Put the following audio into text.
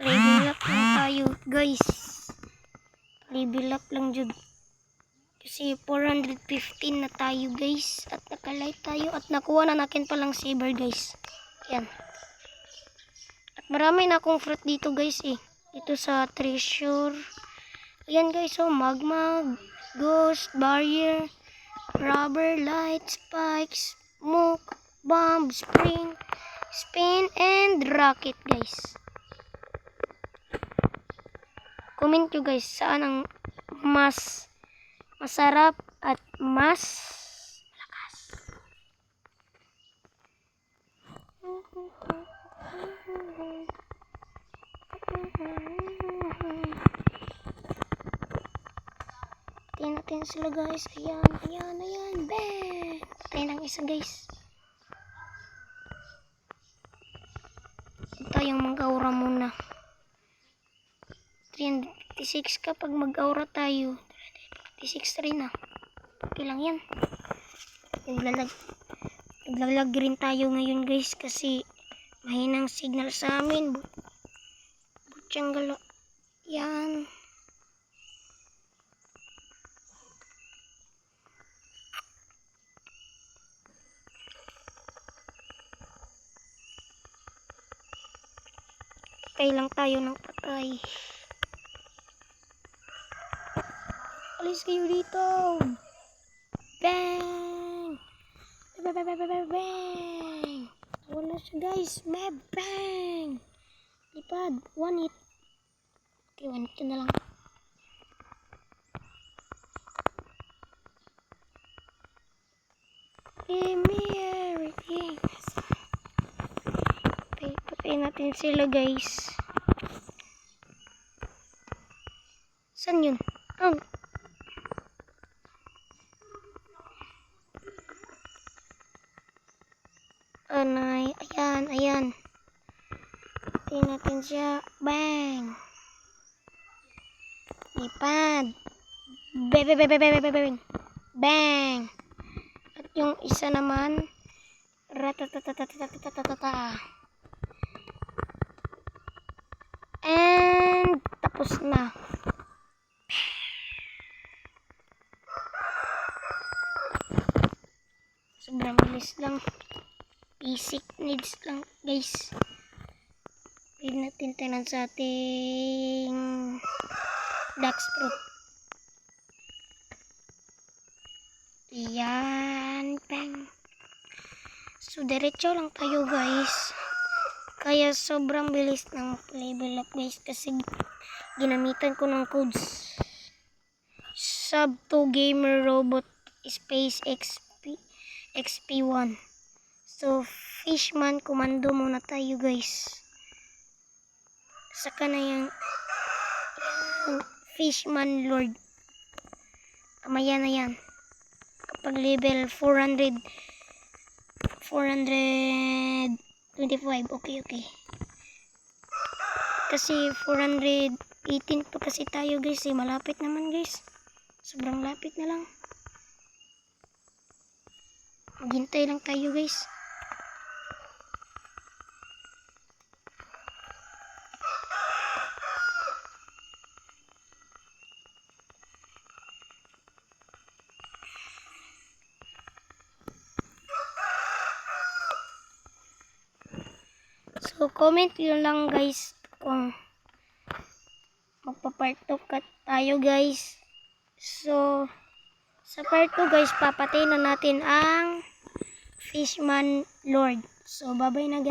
Level up lang tayo, guys. Level up lang jud. Kasi 415 na tayo, guys. At nakalight tayo. At nakuha na natin palang saber, guys. Yan. At marami na akong fruit dito, guys, eh. Dito sa treasure. Ayan, guys, oh. Magma, ghost, barrier, rubber, light, spikes, smoke, bomb, spring, spin, and rocket, guys. Comment nyo, guys, saan ang mas masarap at mas malakas. Tingnan natin sila, guys. Ayan, ayan, ayan. Bang! Tayo ng isa, guys. Tayong mag-aura muna. 356 kapag mag-aura tayo. 356 rin na. Okay lang yan. Naglalag rin tayo ngayon, guys, kasi mahinang signal sa amin. Butyang galo. Yan. Patay lang tayo ng patay. Alis kayo dito. Bang! Bang! Wala siya, guys. Bang! Lipad. One hit. Okay, one hit na lang. Give me everything. Patay natin sila, guys. Saan yun? Oh. Anay, ayan, ayan. Tingnan natin siya. Bang! Lipad. Bang! Bang! At yung isa naman, ratatatatatatatata. And tapos na. Sobrang bilis lang. Basic needs lang, guys. Pwede natin tinan sa ating Dax fruit. Yan. Bang. So, diretso lang tayo, guys. Kaya sobrang bilis ng level up, guys. Kasi ginamitan ko ng codes. Sub 2 Gamer Robot Space XP1. So, Fishman Commando muna tayo, guys. Saka na yung Fishman Lord. Kamaya na yan. Kapag level 425. Okay. Kasi 418 pa kasi tayo, guys. Malapit naman, guys. Sobrang lapit na lang. Maghintay lang tayo, guys. So, comment yun lang, guys, kung magpa-part 2 tayo, guys. So, sa part 2, guys, papatay na natin ang Fishman Lord. So, bye-bye na, guys.